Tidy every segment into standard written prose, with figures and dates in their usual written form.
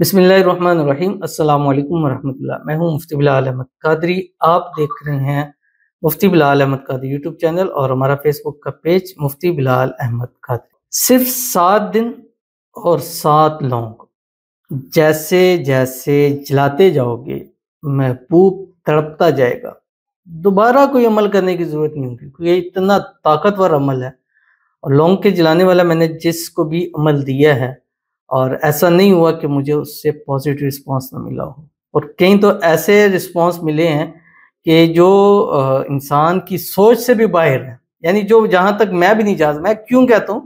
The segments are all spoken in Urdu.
بسم اللہ الرحمن الرحیم۔ السلام علیکم ورحمۃ اللہ۔ میں ہوں مفتی بلال احمد قادری۔ آپ دیکھ رہے ہیں مفتی بلال احمد قادری یوٹیوب چینل اور ہمارا فیس بک کا پیج مفتی بلال احمد قادری۔ صرف 7 دن اور 7 لونگ جیسے جیسے جلاتے جاؤ گے محبوب تڑپتا جائے گا، دوبارہ کوئی عمل کرنے کی ضرورت نہیں ہوگی، کیونکہ یہ اتنا طاقتور عمل ہے۔ اور لونگ کے جلانے والا میں نے جس کو بھی عمل دیا ہے اور ایسا نہیں ہوا کہ مجھے اس سے پازیٹیو رسپانس نہ ملا ہو، اور کہیں تو ایسے رسپانس ملے ہیں کہ جو انسان کی سوچ سے بھی باہر ہے، یعنی جو جہاں تک میں بھی نہیں جا سکتا۔ میں کیوں کہتا ہوں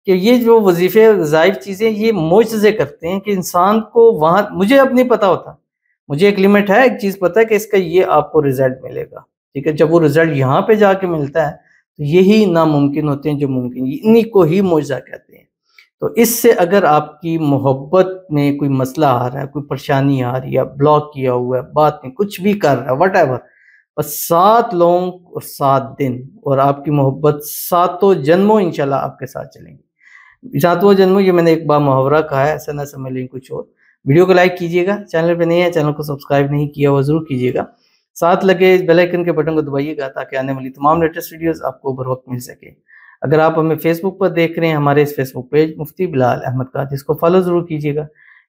کہ یہ جو وظیفے وظائف چیزیں یہ معجزے کرتے ہیں کہ انسان کو وہاں، مجھے اب نہیں پتا ہوتا، مجھے ایک لمٹ ہے، ایک چیز پتہ ہے کہ اس کا یہ آپ کو رزلٹ ملے گا، ٹھیک ہے۔ جب وہ رزلٹ یہاں پہ جا کے ملتا ہے تو یہی ناممکن ہوتے ہیں جو ممکن، انہی کو ہی معجزہ کہتے ہیں۔ تو اس سے اگر آپ کی محبت میں کوئی مسئلہ آ رہا ہے، کوئی پریشانی آ رہی ہے، بلاک کیا ہوا ہے، بات نہیں کچھ بھی کر رہا ہے، وٹ ایور، بس 7 لونگ اور 7 دن اور آپ کی محبت 7 جنموں انشاءاللہ آپ کے ساتھ چلیں گی۔ 7 جنموں، یہ میں نے ایک بار محاورہ کہا ہے، ایسا نہ سمجھ لیں کچھ اور۔ ویڈیو کو لائک کیجیے گا، چینل پہ نہیں ہے چینل کو سبسکرائب نہیں کیا وہ ضرور کیجیے گا، ساتھ لگے بیل آئیکن کے بٹن کو دبائیے گا تاکہ آنے والی تمام لیٹسٹ ویڈیوز آپ کو بر وقت مل سکے۔ اگر آپ ہمیں فیس بک پر دیکھ رہے ہیں، ہمارے اس فیس بک پیج مفتی بلال احمد قادری، اس کو فالو ضرور کیجیے گا۔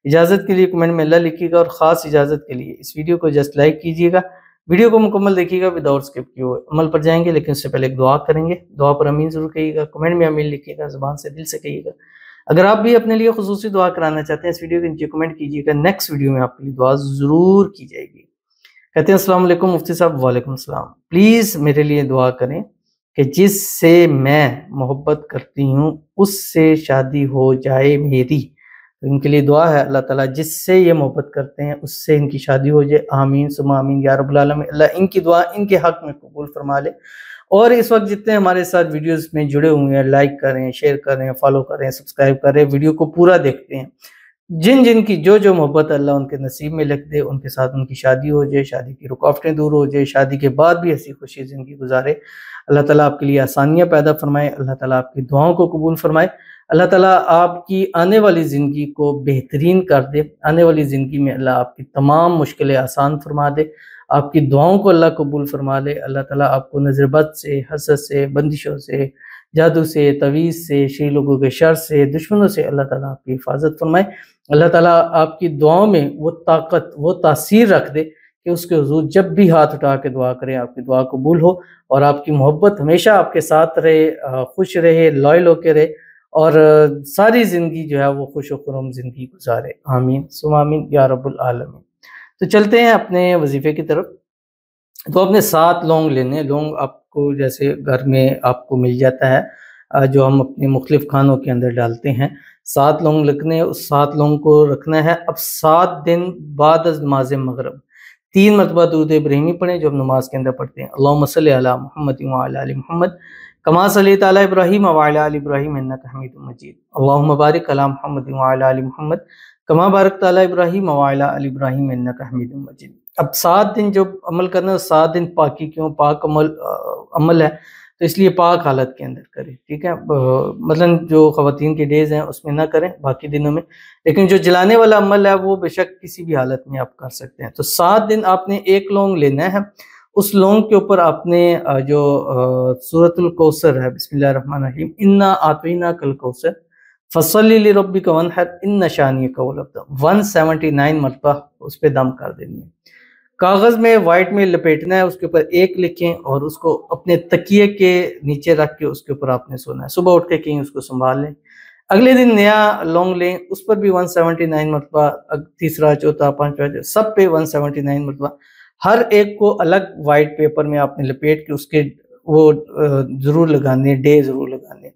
اجازت کے لیے کمنٹ میں اللہ لکھیے گا، اور خاص اجازت کے لیے اس ویڈیو کو جسٹ لائک کیجیے گا، ویڈیو کو مکمل دیکھیے گا وداؤٹ اسکپ کیے ہوئے۔ عمل پر جائیں گے لیکن اس سے پہلے ایک دعا کریں گے، دعا پر امین ضرور کہیے گا، کمنٹ میں امین لکھیے گا، زبان سے دل سے کہیے گا۔ اگر آپ بھی اپنے لیے خصوصی دعا کرانا چاہتے ہیں، اس ویڈیو کے نیچے کمنٹ کیجیے گا، نیکسٹ ویڈیو میں آپ کے لیے دعا ضرور کی جائے گی۔ کہتے ہیں السلام علیکم مفتی صاحب۔ وعلیکم السلام۔ پلیز میرے لیے دعا کریں کہ جس سے میں محبت کرتی ہوں اس سے شادی ہو جائے میری۔ ان کے لیے دعا ہے اللہ تعالیٰ جس سے یہ محبت کرتے ہیں اس سے ان کی شادی ہو جائے، آمین ثم آمین یا رب العالمین۔ اللہ ان کی دعا ان کے حق میں قبول فرما لے۔ اور اس وقت جتنے ہمارے ساتھ ویڈیوز میں جڑے ہوئے ہیں، لائک کریں، شیئر کریں، فالو کریں، سبسکرائب کریں، ویڈیو کو پورا دیکھتے ہیں، جن کی جو محبت اللہ ان کے نصیب میں لکھ دے، ان کے ساتھ ان کی شادی ہو جائے، شادی کی رکاوٹیں دور ہو جائے، شادی کے بعد بھی ہنسی خوشی زندگی گزارے۔ اللہ تعالیٰ آپ کے لیے آسانیاں پیدا فرمائے، اللہ تعالیٰ آپ کی دعاؤں کو قبول فرمائے، اللہ تعالیٰ آپ کی آنے والی زندگی کو بہترین کر دے، آنے والی زندگی میں اللہ آپ کی تمام مشکلیں آسان فرما دے، آپ کی دعاؤں کو اللہ قبول فرما لے۔ اللہ تعالیٰ آپ کو نظر بد سے، حسد سے، بندشوں سے، جادو سے، تویز سے، شری لوگوں کے شر سے، دشمنوں سے اللہ تعالیٰ آپ کی حفاظت فرمائے۔ اللہ تعالیٰ آپ کی دعاؤں میں وہ طاقت، وہ تاثیر رکھ دے کہ اس کے حضور جب بھی ہاتھ اٹھا کے دعا کریں آپ کی دعا قبول ہو، اور آپ کی محبت ہمیشہ آپ کے ساتھ رہے، خوش رہے، لائل ہو کے رہے، اور ساری زندگی جو ہے وہ خوش و خرم زندگی گزارے، آمین ثم آمین یا رب العالمین۔ تو چلتے ہیں اپنے وظیفے کی طرف۔ تو اپنے 7 لونگ لینے، لونگ آپ کو جیسے گھر میں آپ کو مل جاتا ہے جو ہم اپنے مختلف کھانوں کے اندر ڈالتے ہیں، 7 لونگ لکھنے، اس 7 لونگ کو رکھنا ہے۔ اب 7 دن بعد از نماز مغرب 3 مرتبہ درود ابراہیمی پڑھیں جو ہم نماز کے اندر پڑھتے ہیں، اللہم صلی علی محمد وعلی آل محمد کما صلیت علی ابراہیم وعلی آل ابراہیم انک حمید مجید، اللہم بارک علی محمد وعلی آل محمد کما بارکت علی ابراہیم وعلی آل ابراہیم انک حمید مجید۔ اب 7 دن جو عمل کرنا ہے، 7 دن پاکی کیوں، پاک عمل ہے تو اس لیے پاک حالت کے اندر کریں، ٹھیک ہے۔ مثلا جو خواتین کے ڈیز ہیں اس میں نہ کریں باقی دنوں میں، لیکن جو جلانے والا عمل ہے وہ بے شک کسی بھی حالت میں آپ کر سکتے ہیں۔ تو 7 دن آپ نے ایک لونگ لینا ہے، اس لونگ کے اوپر آپ نے جو سورۃ الکوثر ہے، بسم اللہ الرحمن الرحیم، انا اعطیناک الکوثر فصلی لربک وانحر ان شانئک هو الابتر، 179 مرتبہ اس پہ دم کر دینی ہے۔ کاغذ میں وائٹ میں لپیٹنا ہے، اس کے اوپر 1 لکھیں اور اس کو اپنے تکیے کے نیچے رکھ کے اس کے اوپر آپ نے سونا ہے، صبح اٹھ کے کہیں اس کو سنبھال لیں، اگلے دن نیا لونگ لیں، اس پر بھی 179 مرتبہ، تیسرا چوتھا پانچواں سب پہ 179 مرتبہ، ہر ایک کو الگ وائٹ پیپر میں آپ نے لپیٹ کے اس کے وہ ضرور لگانے، ڈے ضرور لگانے۔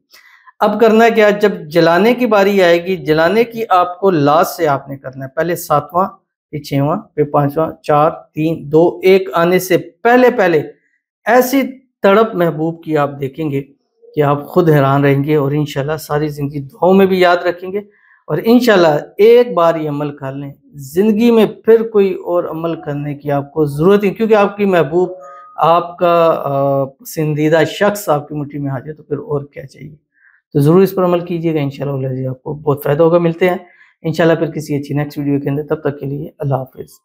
اب کرنا کیا، جب جلانے کی باری آئے گی، جلانے کی آپ کو لاسٹ سے آپ نے کرنا ہے، پہلے 7واں، پھر 6واں، پھر 5واں، 4 3 2 1 آنے سے پہلے ایسی تڑپ محبوب کی آپ دیکھیں گے کہ آپ خود حیران رہیں گے، اور انشاءاللہ ساری زندگی دعاؤں میں بھی یاد رکھیں گے، اور انشاءاللہ ایک بار یہ عمل کر لیں، زندگی میں پھر کوئی اور عمل کرنے کی آپ کو ضرورت نہیں، کیونکہ آپ کی محبوب، آپ کا پسندیدہ شخص آپ کی مٹھی میں آ جائے تو پھر اور کیا چاہیے۔ تو ضرور اس پر عمل کیجیے گا، انشاءاللہ آپ کو بہت فائدہ ہوگا۔ ملتے ہیں انشاءاللہ پھر کسی اچھی نیکسٹ ویڈیو کے اندر، تب تک کے لیے اللہ حافظ۔